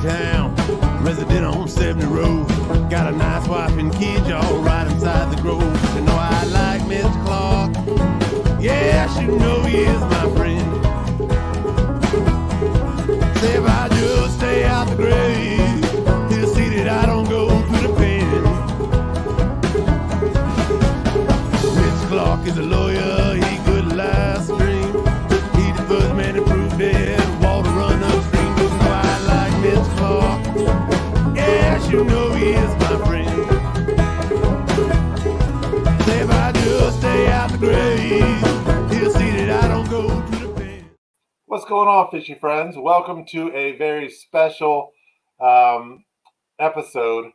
town, resident on 70 Road. Got a nice wife and kids, y'all, right inside the grove. You know I like Miss Clark. Yeah, you know he is my friend. Say if I just stay out the grave, he'll see that I don't go through the pen. Miss Clark is a lawyer, he could lie stream. He the first man to prove that water run upstream. You know I like Miss Clark. Yeah, you know he is my friend. Say if I just stay out the grave, he'll see that I don't go to the pen. What's going on, fishy friends? Welcome to a very special episode,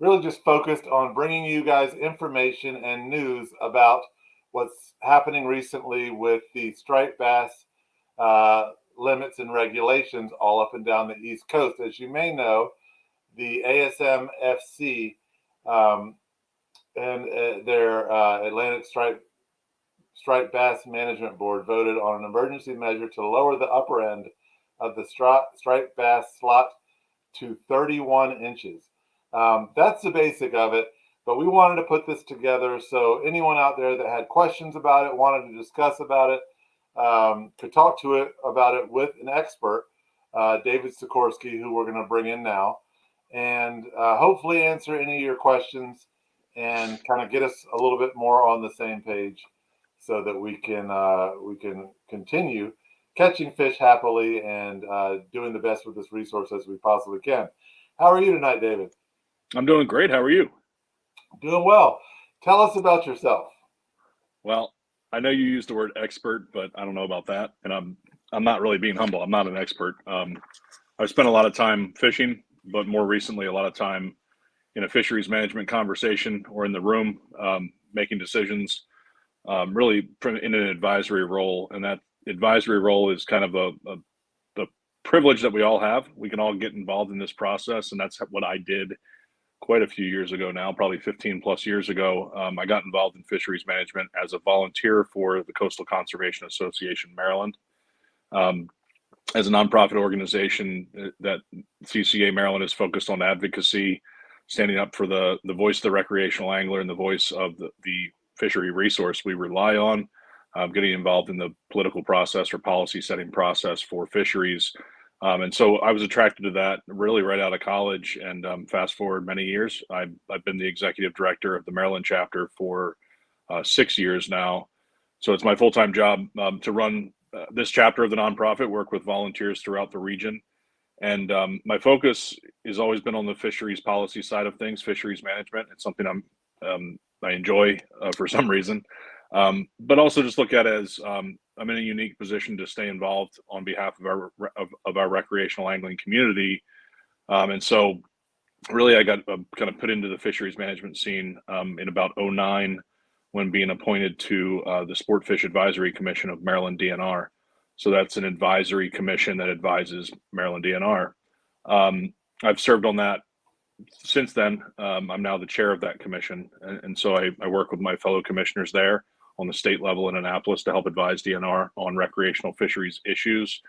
really just focused on bringing you guys information and news about what's happening recently with the striped bass limits and regulations all up and down the East Coast. As you may know, the ASMFC and their Atlantic Striped Bass Management Board voted on an emergency measure to lower the upper end of the striped bass slot to 31 inches. That's the basic of it, but we wanted to put this together so anyone out there that had questions about it, wanted to discuss about it, could talk to it about it with an expert, David Sikorski, who we're going to bring in now, and hopefully answer any of your questions and kind of get us a little bit more on the same page so that we can continue catching fish happily and doing the best with this resource as we possibly can. How are you tonight, David? I'm doing great. How are you? Doing well. Tell us about yourself. Well, I know you used the word expert, but I don't know about that. And I'm not really being humble. I'm not an expert. I've spent a lot of time fishing, but more recently, a lot of time in a fisheries management conversation or in the room, making decisions, really in an advisory role. And that advisory role is kind of the privilege that we all have. We can all get involved in this process. And that's what I did quite a few years ago now, probably 15 plus years ago. I got involved in fisheries management as a volunteer for the Coastal Conservation Association, Maryland. As a nonprofit organization that CCA Maryland is focused on advocacy, standing up for the voice of the recreational angler and the voice of the fishery resource we rely on, getting involved in the political process or policy setting process for fisheries. And so I was attracted to that really right out of college, and fast forward many years, I've been the executive director of the Maryland chapter for 6 years now. So it's my full-time job to run this chapter of the nonprofit, work with volunteers throughout the region. And my focus has always been on the fisheries policy side of things, fisheries management. It's something I enjoy for some reason, but also just look at it as I'm in a unique position to stay involved on behalf of our recreational angling community. And so really I got kind of put into the fisheries management scene in about 2009 when being appointed to the Sport Fish Advisory Commission of Maryland DNR. So that's an advisory commission that advises Maryland DNR. I've served on that since then. I'm now the chair of that commission. And so I work with my fellow commissioners there on the state level in Annapolis to help advise DNR on recreational fisheries issues.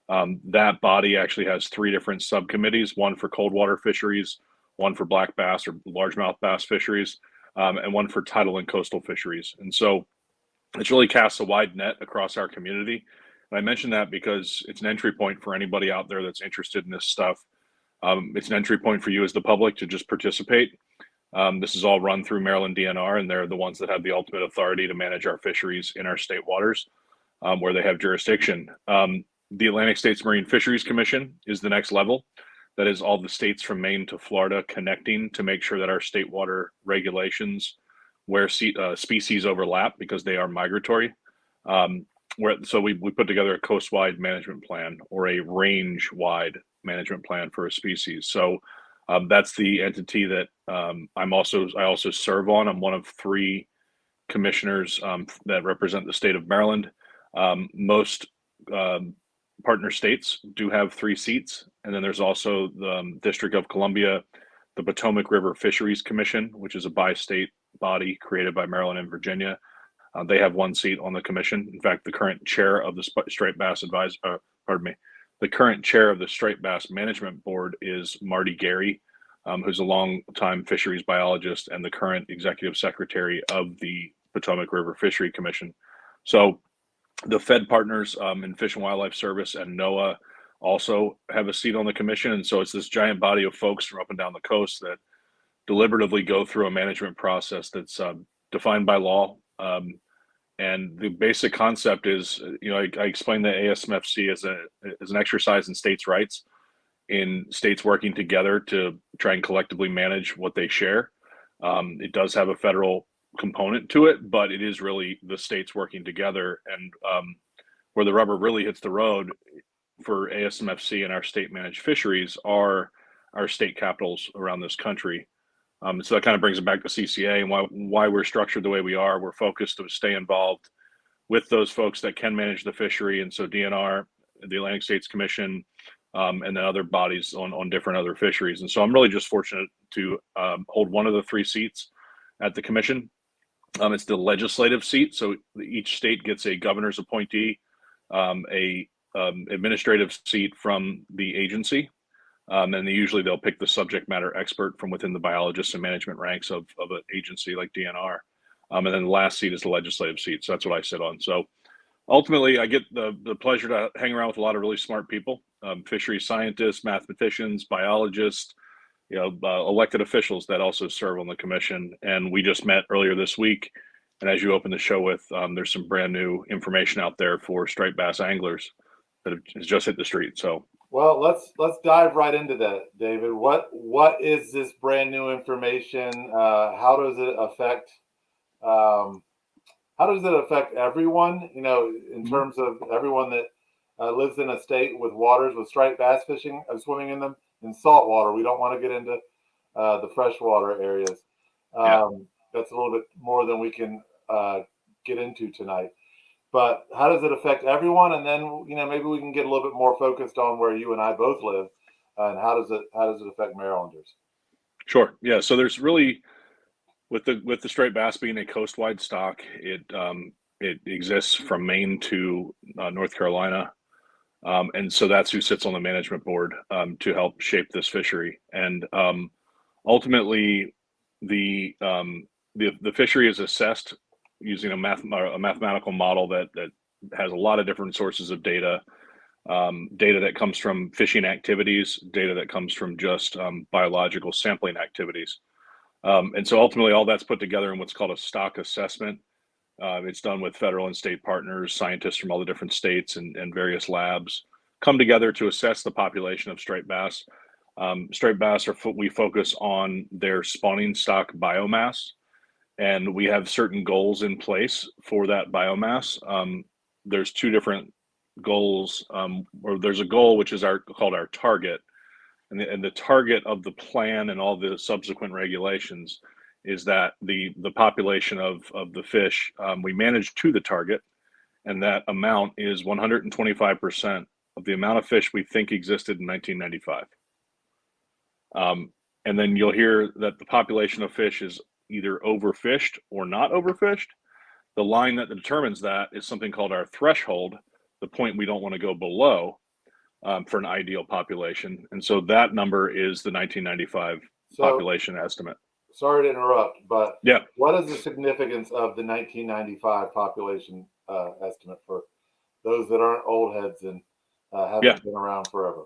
That body actually has 3 different subcommittees, one for cold water fisheries, one for black bass or largemouth bass fisheries, and one for tidal and coastal fisheries. And so it's really casts a wide net across our community. And I mention that because it's an entry point for anybody out there that's interested in this stuff. It's an entry point for you as the public to just participate. This is all run through Maryland DNR, and they're the ones that have the ultimate authority to manage our fisheries in our state waters where they have jurisdiction. The Atlantic States Marine Fisheries Commission is the next level. That is all the states from Maine to Florida connecting to make sure that our state water regulations where species overlap because they are migratory. So we put together a coast-wide management plan or a range-wide management plan for a species. So that's the entity that I also serve on. I'm one of 3 commissioners that represent the state of Maryland. Most partner states do have 3 seats, and then there's also the District of Columbia, the Potomac River Fisheries Commission, which is a bi-state body created by Maryland and Virginia. They have 1 seat on the commission. In fact, the current chair of the striped bass The current chair of the Striped Bass Management Board is Marty Gary, who's a long-time fisheries biologist and the current executive secretary of the Potomac River Fishery Commission. So the Fed partners in Fish and Wildlife Service and NOAA also have a seat on the commission. And so it's this giant body of folks from up and down the coast that deliberatively go through a management process that's defined by law. And the basic concept is, I explained the ASMFC as an exercise in states' rights, in states working together to try and collectively manage what they share. It does have a federal component to it, but it is really the states working together. And where the rubber really hits the road for ASMFC and our state managed fisheries are our state capitals around this country. So that kind of brings it back to CCA and why we're structured the way we are. We're focused to stay involved with those folks that can manage the fishery. And so DNR, the Atlantic States Commission, and then other bodies on different other fisheries. And so I'm really just fortunate to hold one of the 3 seats at the commission. It's the legislative seat. So each state gets a governor's appointee, a administrative seat from the agency. And usually they'll pick the subject matter expert from within the biologists and management ranks of an agency like DNR. And then the last seat is the legislative seat. So that's what I sit on. So ultimately, I get the pleasure to hang around with a lot of really smart people, fisheries scientists, mathematicians, biologists, elected officials that also serve on the commission. And we just met earlier this week. And as you open the show with, there's some brand new information out there for striped bass anglers that has just hit the street. So, well, let's dive right into that, David. What is this brand new information? How does it affect everyone? In terms of everyone that lives in a state with waters with striped bass fishing, swimming in them in salt water. We don't want to get into the freshwater areas. That's a little bit more than we can get into tonight. But how does it affect everyone? And then, maybe we can get a little bit more focused on where you and I both live, and how does it affect Marylanders? Sure. Yeah. So there's really, with the striped bass being a coastwide stock, it exists from Maine to North Carolina, and so that's who sits on the management board to help shape this fishery. And ultimately, the fishery is assessed using a mathematical model that has a lot of different sources of data that comes from fishing activities, data that comes from just biological sampling activities. And so ultimately all that's put together in what's called a stock assessment. It's done with federal and state partners, scientists from all the different states and various labs come together to assess the population of striped bass. Striped bass we focus on their spawning stock biomass. And we have certain goals in place for that biomass. There's 2 different goals, or there's a goal which is called our target, and the target of the plan and all the subsequent regulations is that the population of the fish we manage to the target, and that amount is 125% of the amount of fish we think existed in 1995. And then you'll hear that the population of fish is either overfished or not overfished. The line that determines that is something called our threshold, the point we don't want to go below for an ideal population. And so that number is the 1995 population estimate. Sorry to interrupt, but yeah, what is the significance of the 1995 population estimate for those that aren't old heads and haven't been around forever?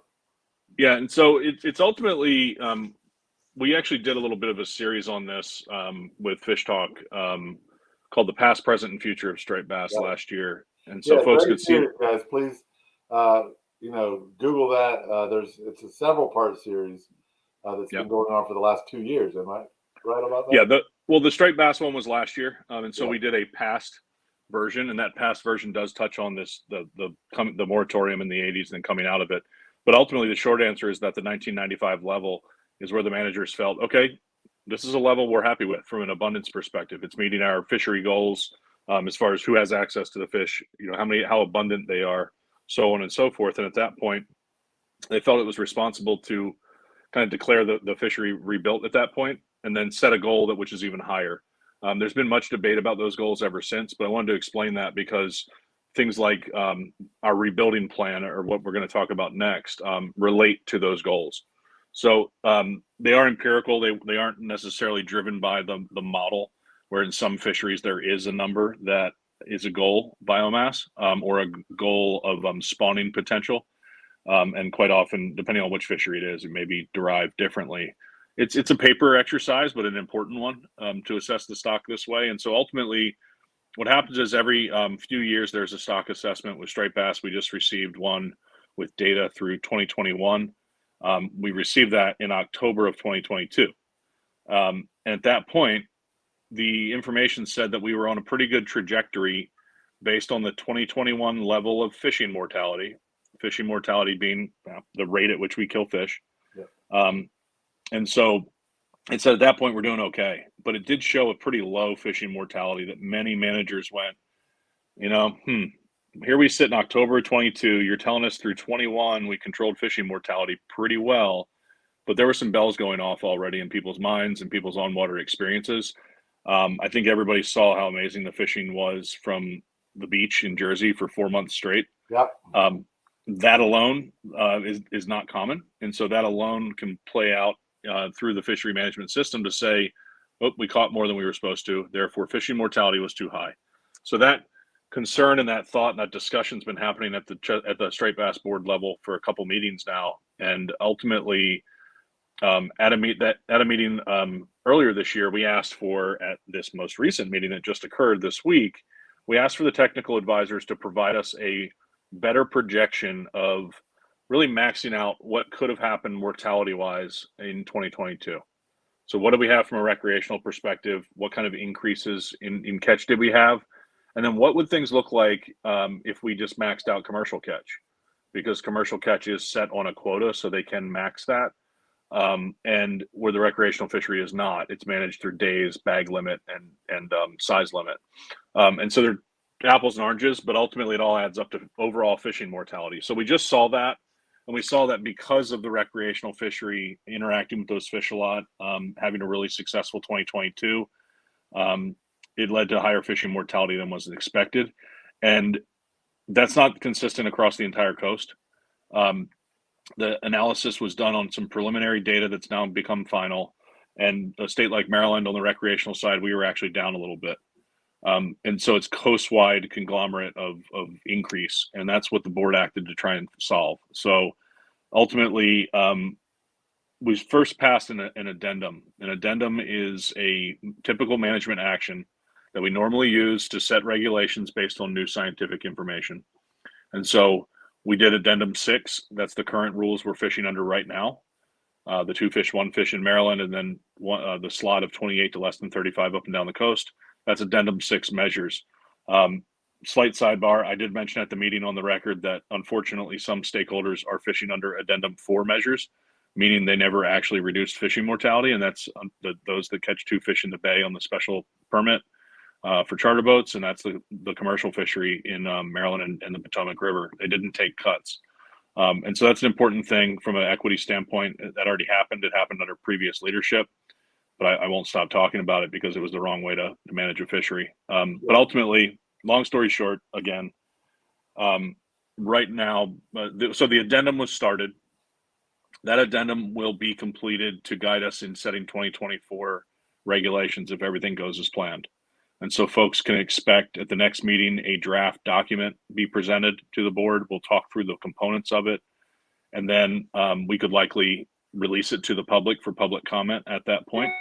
Yeah, and so it's ultimately, we actually did a little bit of a series on this with Fish Talk called "The Past, Present, and Future of Striped Bass" last year, and so folks could see. Guys, please, Google that. It's a several-part series that's been going on for the last 2 years. Am I right about that? Yeah. The striped bass one was last year, and so we did a past version, and that past version does touch on this the moratorium in the 80s and then coming out of it. But ultimately, the short answer is that the 1995 level is where the managers felt, okay, this is a level we're happy with from an abundance perspective. It's meeting our fishery goals as far as who has access to the fish, how abundant they are, so on and so forth. And at that point, they felt it was responsible to kind of declare the fishery rebuilt at that point, and then set a goal which is even higher. There's been much debate about those goals ever since, but I wanted to explain that because things like our rebuilding plan, or what we're going to talk about next, relate to those goals. So they are empirical. They aren't necessarily driven by the model, where in some fisheries there is a number that is a goal biomass, or a goal of spawning potential. And quite often, depending on which fishery it is, it may be derived differently. It's a paper exercise, but an important one, to assess the stock this way. And so ultimately, what happens is every few years there's a stock assessment with striped bass. We just received one with data through 2021. We received that in October of 2022. And at that point, the information said that we were on a pretty good trajectory based on the 2021 level of fishing mortality being the rate at which we kill fish. Yeah. And so it said at that point we're doing okay, but it did show a pretty low fishing mortality that many managers went, here we sit in October 22, you're telling us through 21 we controlled fishing mortality pretty well, but there were some bells going off already in people's minds and people's on-water experiences. I think everybody saw how amazing the fishing was from the beach in Jersey for 4 months straight. Yeah. That alone is not common, and so that alone can play out through the fishery management system to say, oh, we caught more than we were supposed to, therefore fishing mortality was too high. So that concern and that thought and that discussion's been happening at the striped bass board level for a couple meetings now, and ultimately at a meeting earlier this year, we asked for, at this most recent meeting that just occurred this week, we asked for the technical advisors to provide us a better projection of really maxing out what could have happened mortality wise in 2022. So what do we have from a recreational perspective? What kind of increases in catch did we have? And then what would things look like if we just maxed out commercial catch? Because commercial catch is set on a quota, so they can max that. And where the recreational fishery is not, it's managed through days, bag limit, and size limit. And so they're apples and oranges, but ultimately it all adds up to overall fishing mortality. So we just saw that, and we saw that because of the recreational fishery interacting with those fish a lot, having a really successful 2022, it led to higher fishing mortality than was expected. And that's not consistent across the entire coast. The analysis was done on some preliminary data that's now become final. And a state like Maryland, on the recreational side, we were actually down a little bit. And so it's coast-wide conglomerate of increase, and that's what the board acted to try and solve. So ultimately, we first passed an addendum. An addendum is a typical management action that we normally use to set regulations based on new scientific information. And so we did addendum 6. That's the current rules we're fishing under right now. The 2 fish, 1 fish in Maryland, and then the slot of 28 to less than 35 up and down the coast. That's addendum 6 measures. Slight sidebar, I did mention at the meeting on the record that unfortunately some stakeholders are fishing under addendum 4 measures, meaning they never actually reduced fishing mortality, and that's those that catch 2 fish in the bay on the special permit for charter boats, and that's the commercial fishery in Maryland and the Potomac River. They didn't take cuts. And so that's an important thing from an equity standpoint. That already happened. It happened under previous leadership. But I won't stop talking about it because it was the wrong way to manage a fishery. But ultimately, long story short, again, right now, so the addendum was started. That addendum will be completed to guide us in setting 2024 regulations if everything goes as planned. And so folks can expect at the next meeting a draft document be presented to the board. We'll talk through the components of it. And then we could likely release it to the public for public comment at that point.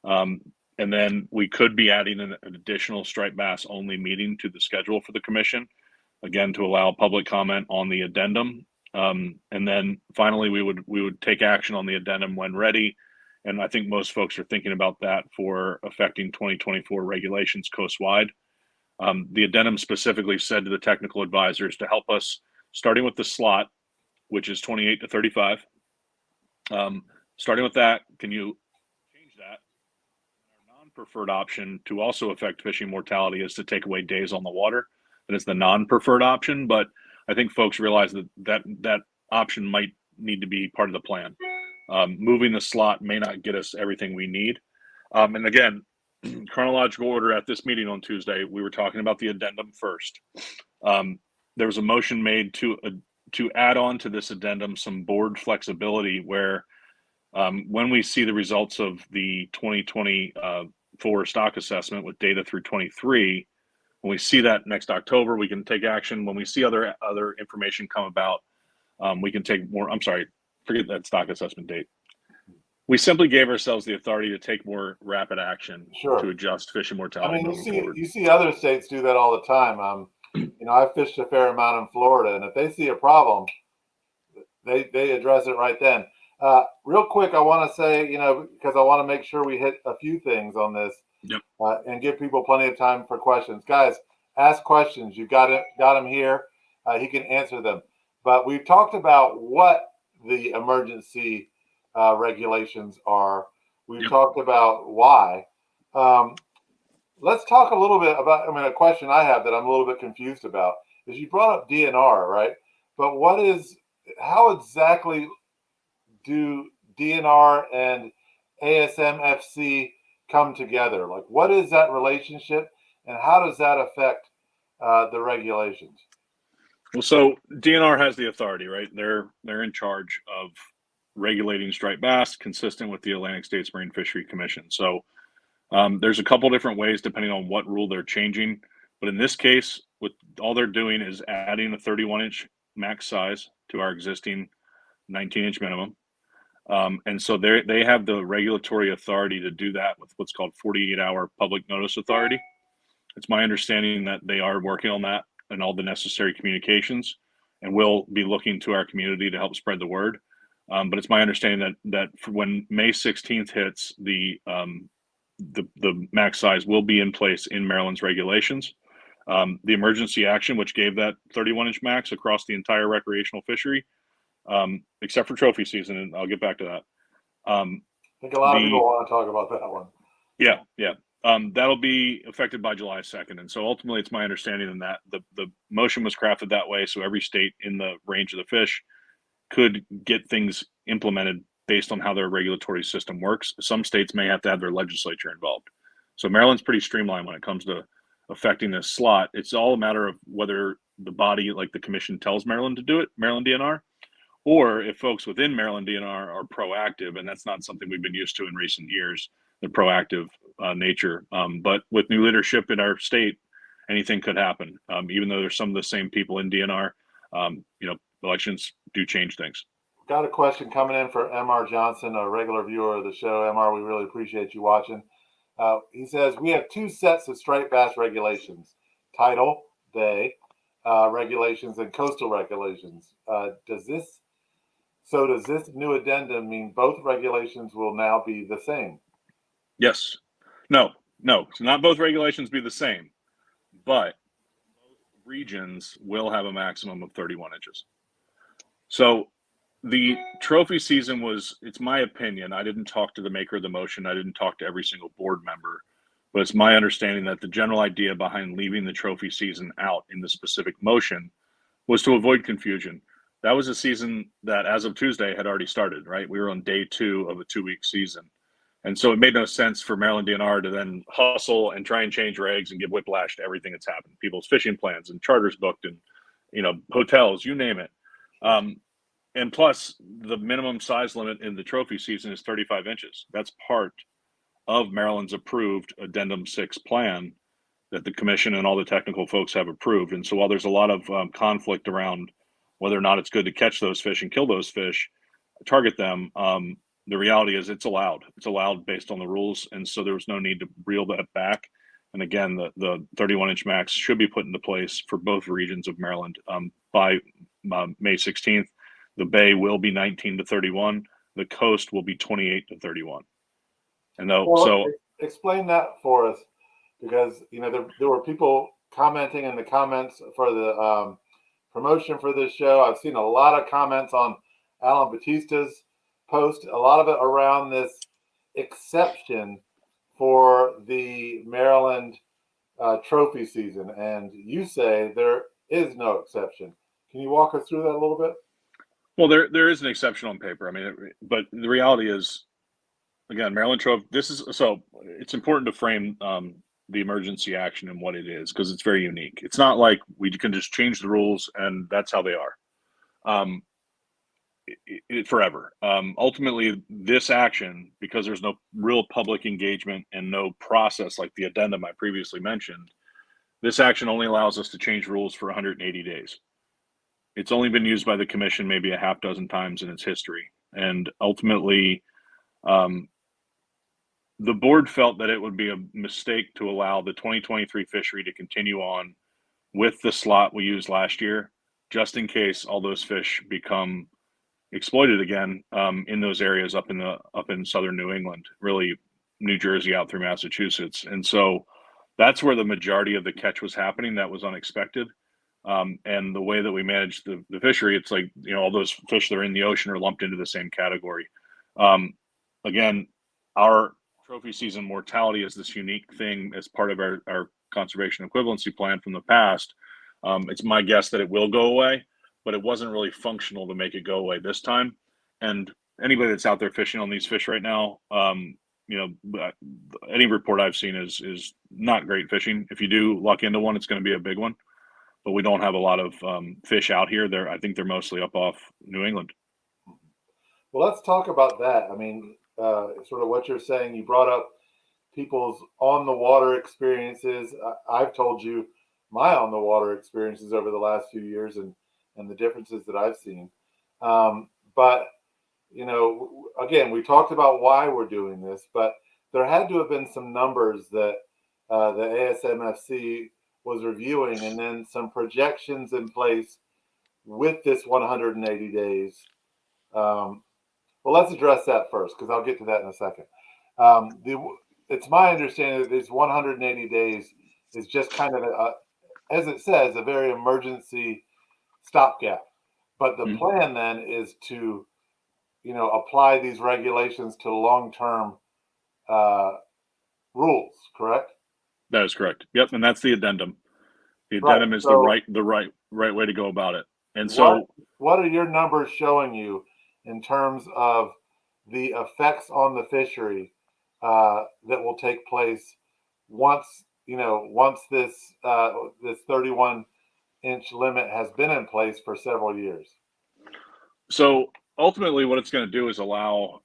And then we could be adding an additional striped bass only meeting to the schedule for the commission, again, to allow public comment on the addendum. And then finally, we would take action on the addendum when ready. And I think most folks are thinking about that for affecting 2024 regulations coastwide. The addendum specifically said to the technical advisors to help us, starting with the slot, which is 28 to 35. Starting with that, can you change that? Our non-preferred option to also affect fishing mortality is to take away days on the water. That is the non-preferred option, but I think folks realize that option might need to be part of the plan. Moving the slot may not get us everything we need. And again, chronological order at this meeting on Tuesday, we were talking about the addendum first. There was a motion made to add on to this addendum some board flexibility where when we see the results of the 2024 stock assessment with data through 23, when we see that next October, we can take action. When we see other information come about, we can take more. I'm sorry, forget that stock assessment date. We simply gave ourselves the authority to take more rapid action to adjust fish and mortality. I mean, you see other states do that all the time. I fished a fair amount in Florida, and if they see a problem, they address it right then. Real quick, I want to say, because I want to make sure we hit a few things on this, and give people plenty of time for questions. Guys, ask questions. You got him here. He can answer them. But we've talked about what the emergency regulations are. We've talked about why. Let's talk a little bit about, a question I have that I'm a little bit confused about is you brought up DNR, right? But how exactly do DNR and ASMFC come together? Like, what is that relationship and how does that affect the regulations? Well, so DNR has the authority, right? They're in charge of regulating striped bass consistent with the Atlantic States Marine Fishery Commission. So there's a couple different ways depending on what rule they're changing. But in this case, all they're doing is adding a 31-inch max size to our existing 19-inch minimum. And so they have the regulatory authority to do that with what's called 48-hour public notice authority. It's my understanding that they are working on that and all the necessary communications, and will be looking to our community to help spread the word. But it's my understanding that when May 16th hits, the max size will be in place in Maryland's regulations. The emergency action, which gave that 31-inch max across the entire recreational fishery, except for trophy season, and I'll get back to that. I think a lot of people want to talk about that one. Yeah. That'll be effective by July 2nd. And so ultimately, it's my understanding that the motion was crafted that way so every state in the range of the fish could get things implemented based on how their regulatory system works. Some states may have to have their legislature involved. So Maryland's pretty streamlined when it comes to affecting this slot. It's all a matter of whether the body, like the commission, tells Maryland to do it, Maryland DNR, or if folks within Maryland DNR are proactive, and that's not something we've been used to in recent years, the proactive nature. But with new leadership in our state, anything could happen. Even though there's some of the same people in DNR, elections do change things. Got a question coming in for MR Johnson, a regular viewer of the show. MR, we really appreciate you watching. He says, we have two sets of striped bass regulations, tidal, bay regulations, and coastal regulations. Does this new addendum mean both regulations will now be the same? Yes. No. So not both regulations be the same, but both regions will have a maximum of 31 inches. So the trophy season it's my opinion, I didn't talk to the maker of the motion, I didn't talk to every single board member, but it's my understanding that the general idea behind leaving the trophy season out in the specific motion was to avoid confusion. That was a season that, as of Tuesday, had already started, right? We were on day 2 of a 2-week season. And so it made no sense for Maryland DNR to then hustle and try and change regs and give whiplash to everything that's happened. People's fishing plans and charters booked and, hotels, you name it. And plus, the minimum size limit in the trophy season is 35 inches. That's part of Maryland's approved Addendum 6 plan that the commission and all the technical folks have approved. And so while there's a lot of conflict around whether or not it's good to catch those fish and kill those fish, target them, the reality is it's allowed. It's allowed based on the rules. And so there was no need to reel that back. And again, the 31-inch max should be put into place for both regions of Maryland by May 16th. The bay will be 19 to 31. The coast will be 28 to 31. And explain that for us, because there were people commenting in the comments for the promotion for this show. I've seen a lot of comments on Alan Batista's post, a lot of it around this exception for the Maryland trophy season, and you say there is no exception. Can you walk us through that a little bit? Well, there is an exception on paper. But the reality is again, Maryland Trove. This is so it's important to frame the emergency action and what it is because it's very unique. It's not like we can just change the rules and that's how they are. Forever. Ultimately, this action, because there's no real public engagement and no process like the addendum I previously mentioned, this action only allows us to change rules for 180 days. It's only been used by the commission maybe a half dozen times in its history. And ultimately, the board felt that it would be a mistake to allow the 2023 fishery to continue on with the slot we used last year, just in case all those fish become exploited again in those areas up in southern New England, really New Jersey out through Massachusetts. And so that's where the majority of the catch was happening. That was unexpected. And the way that we manage the fishery, it's like, you know, all those fish that are in the ocean are lumped into the same category. Again, our trophy season mortality is this unique thing as part of our conservation equivalency plan from the past. It's my guess that it will go away, but it wasn't really functional to make it go away this time. And anybody that's out there fishing on these fish right now, you know, any report I've seen is not great fishing. If you do luck into one, it's going to be a big one. But we don't have a lot of fish out here. I think they're mostly up off New England. Well, let's talk about that. I mean, sort of what you're saying. You brought up people's on the water experiences. I've told you my on the water experiences over the last few years and the differences that I've seen. But, you know, again, we talked about why we're doing this, but there had to have been some numbers that the ASMFC was reviewing and then some projections in place with this 180 days. Well, let's address that first because I'll get to that in a second. It's my understanding that this 180 days is just kind of, as it says, a very emergency stopgap. But the plan then is to, you know, apply these regulations to long-term rules, correct? That is correct. Yep, and that's the addendum. The addendum is the right way to go about it. And so, what are your numbers showing you in terms of the effects on the fishery that will take place once this 31-inch limit has been in place for several years? So ultimately, what it's going to do is allow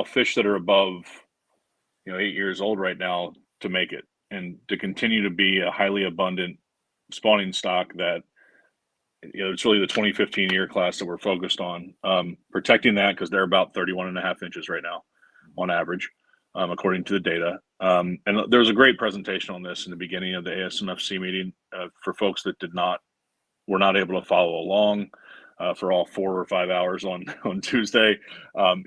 fish that are above, 8 years old right now to make it and to continue to be a highly abundant spawning stock that, it's really the 2015 year class that we're focused on, protecting that because they're about 31.5 inches right now on average, according to the data. And there was a great presentation on this in the beginning of the ASMFC meeting for folks that were not able to follow along for all 4 or 5 hours on Tuesday.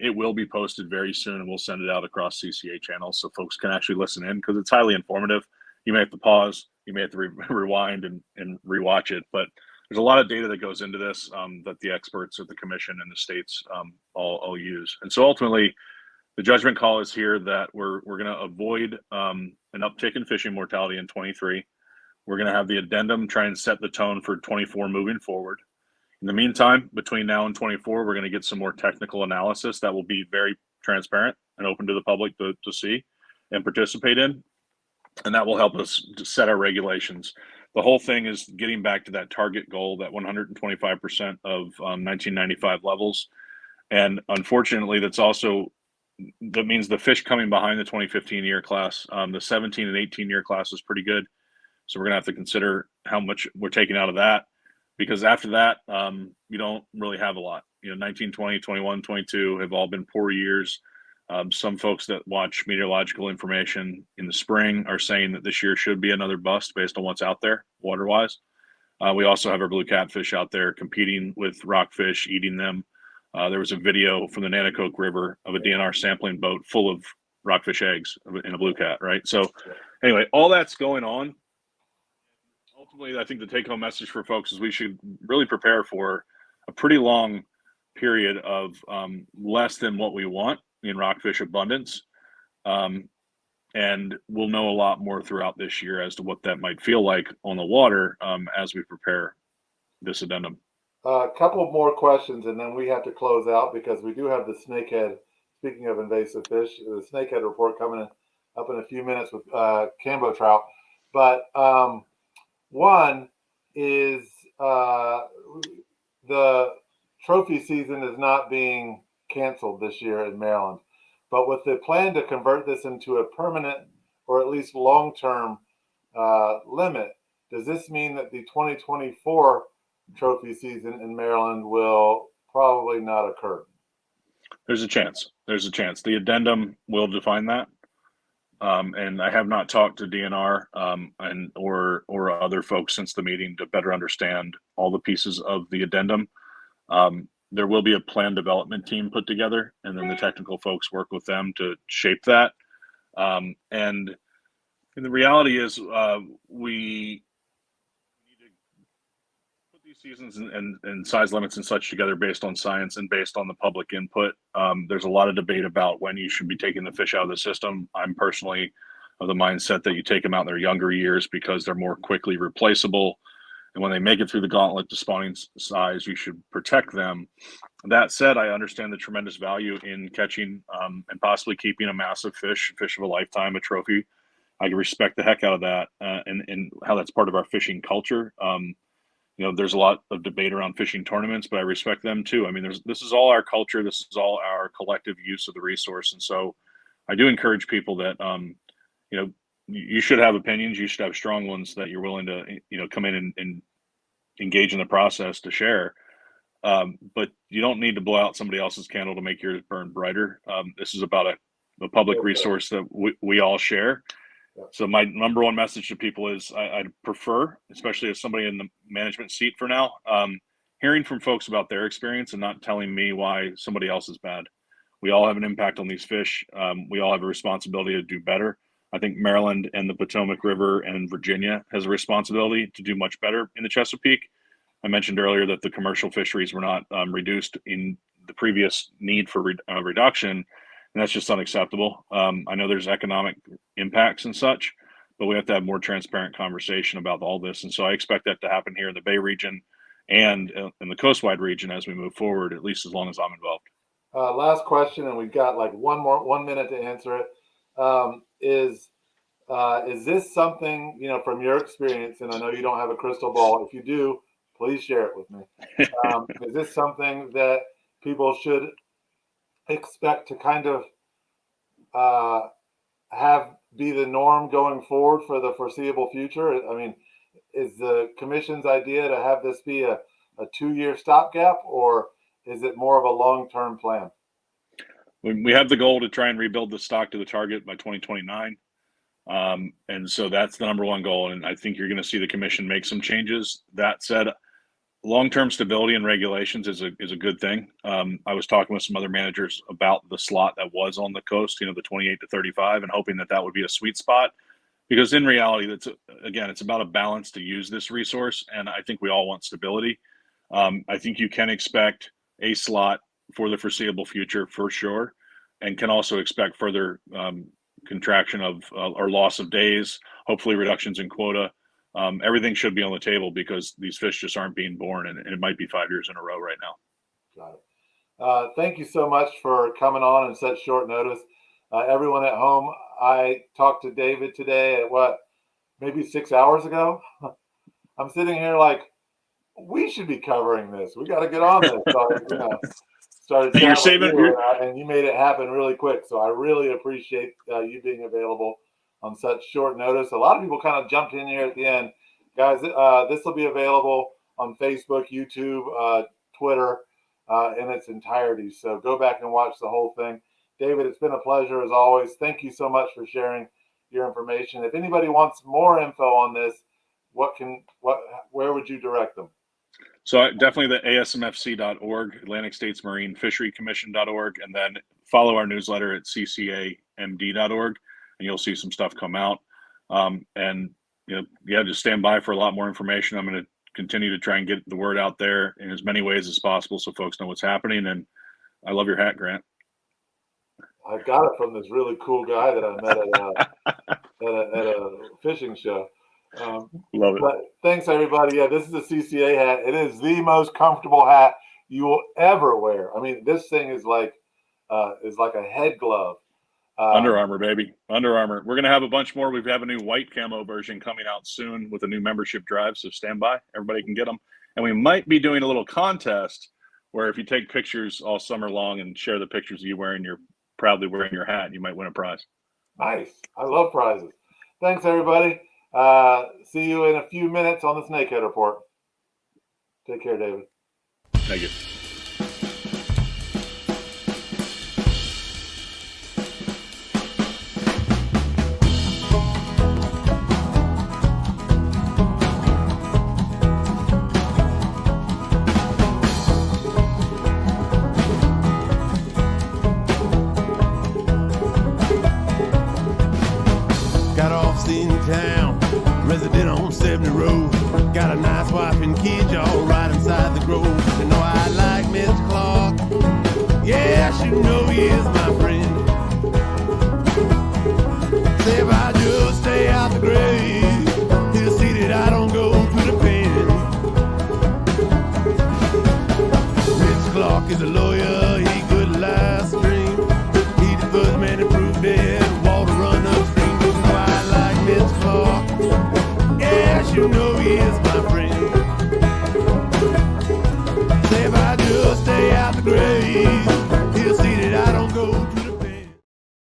It will be posted very soon, and we'll send it out across CCA channels so folks can actually listen in because it's highly informative. You may have to pause, you may have to rewind and rewatch it, but there's a lot of data that goes into this that the experts at the commission and the states all use. And so ultimately, the judgment call is here that we're going to avoid an uptick in fishing mortality in 23. We're going to have the addendum try and set the tone for 24 moving forward. In the meantime, between now and 24, we're going to get some more technical analysis that will be very transparent and open to the public to see and participate in. And that will help us to set our regulations. The whole thing is getting back to that target goal, that 125% of 1995 levels. And unfortunately, that means the fish coming behind the 2015 year class, the 17 and 18 year class is pretty good. So we're going to have to consider how much we're taking out of that, because after that, you don't really have a lot. 19, 20, 21, 22 have all been poor years. Some folks that watch meteorological information in the spring are saying that this year should be another bust based on what's out there water-wise. We also have our blue catfish out there competing with rockfish, eating them. There was a video from the Nanticoke River of a DNR sampling boat full of rockfish eggs in a blue cat, right? So anyway, all that's going on. Ultimately, I think the take-home message for folks is we should really prepare for a pretty long period of less than what we want in rockfish abundance. And we'll know a lot more throughout this year as to what that might feel like on the water as we prepare this addendum. A couple more questions, and then we have to close out because we do have the snakehead speaking of invasive fish, the snakehead report coming up in a few minutes with Cambo trout. But one is the trophy season is not being canceled this year in Maryland. But with the plan to convert this into a permanent or at least long-term limit, does this mean that the 2024 trophy season in Maryland will probably not occur? There's a chance. There's a chance. The addendum will define that. And I have not talked to DNR or other folks since the meeting to better understand all the pieces of the addendum. There will be a plan development team put together, and then the technical folks work with them to shape that. And the reality is we need to put these seasons and size limits and such together based on science and based on the public input. There's a lot of debate about when you should be taking the fish out of the system. I'm personally of the mindset that you take them out in their younger years because they're more quickly replaceable. And when they make it through the gauntlet to spawning size, you should protect them. That said, I understand the tremendous value in catching and possibly keeping a massive fish of a lifetime, a trophy. I can respect the heck out of that and how that's part of our fishing culture. There's a lot of debate around fishing tournaments, but I respect them too. I mean, this is all our culture. This is all our collective use of the resource. And so I do encourage people that, you should have opinions. You should have strong ones that you're willing to, come in and engage in the process to share. But you don't need to blow out somebody else's candle to make yours burn brighter. This is about a public resource that we all share. So my number one message to people is I'd prefer, especially as somebody in the management seat for now, hearing from folks about their experience and not telling me why somebody else is bad. We all have an impact on these fish. We all have a responsibility to do better. I think Maryland and the Potomac River and Virginia has a responsibility to do much better in the Chesapeake. I mentioned earlier that the commercial fisheries were not reduced in the previous need for reduction, and that's just unacceptable. I know there's economic impacts and such, but we have to have more transparent conversation about all this. And so I expect that to happen here in the Bay region and in the coastwide region as we move forward, at least as long as I'm involved. Last question, and we've got like 1 minute to answer it. Is this something, from your experience, and I know you don't have a crystal ball. If you do, please share it with me. Is this something that people should expect to kind of have be the norm going forward for the foreseeable future? I mean, is the commission's idea to have this be a 2-year stopgap, or is it more of a long-term plan? We have the goal to try and rebuild the stock to the target by 2029. And so that's the number one goal. And I think you're going to see the commission make some changes. That said, long-term stability and regulations is a good thing. I was talking with some other managers about the slot that was on the coast, the 28 to 35, and hoping that would be a sweet spot, because in reality, it's about a balance to use this resource. And I think we all want stability. I think you can expect a slot for the foreseeable future for sure, and can also expect further contraction of or loss of days, hopefully reductions in quota. Everything should be on the table because these fish just aren't being born, and it might be 5 years in a row right now. Got it. Thank you so much for coming on in such short notice. Everyone at home, I talked to David today at maybe 6 hours ago. I'm sitting here like, we should be covering this. We got to get on this. So, started You're saving and you made it happen really quick. So I really appreciate you being available on such short notice. A lot of people kind of jumped in here at the end. Guys, this will be available on Facebook, YouTube, Twitter in its entirety. So go back and watch the whole thing. David, it's been a pleasure as always. Thank you so much for sharing your information. If anybody wants more info on this, where would you direct them? So definitely the ASMFC.org, Atlantic States Marine Fishery Commission.org, and then follow our newsletter at CCAMD.org, and you'll see some stuff come out. Just stand by for a lot more information. I'm going to continue to try and get the word out there in as many ways as possible so folks know what's happening. And I love your hat, Grant. I got it from this really cool guy that I met at a fishing show. Love it. But thanks, everybody. Yeah, this is a CCA hat. It is the most comfortable hat you will ever wear. I mean, this thing is like is like a head glove. Under Armour, baby. Under Armour. We're going to have a bunch more. We have a new white camo version coming out soon with a new membership drive, so stand by. Everybody can get them. And we might be doing a little contest where if you take pictures all summer long and share the pictures of you proudly wearing your hat, you might win a prize. Nice. I love prizes. Thanks, everybody. See you in a few minutes on the Snakehead Report. Take care, David. Thank you. Got off in town, resident on 70 Road. Got a nice wife and kids, y'all right inside the grove. You know I like Mr. Clark. Yeah, I should know he is my friend. Say if I just stay out the grave, he'll see that I don't go to the pen. Mr. Clark is a lawyer, he could last stream. He's the first man to prove dead, water run upstream. You know I like Mr. Clark. Yeah, you know he is my friend.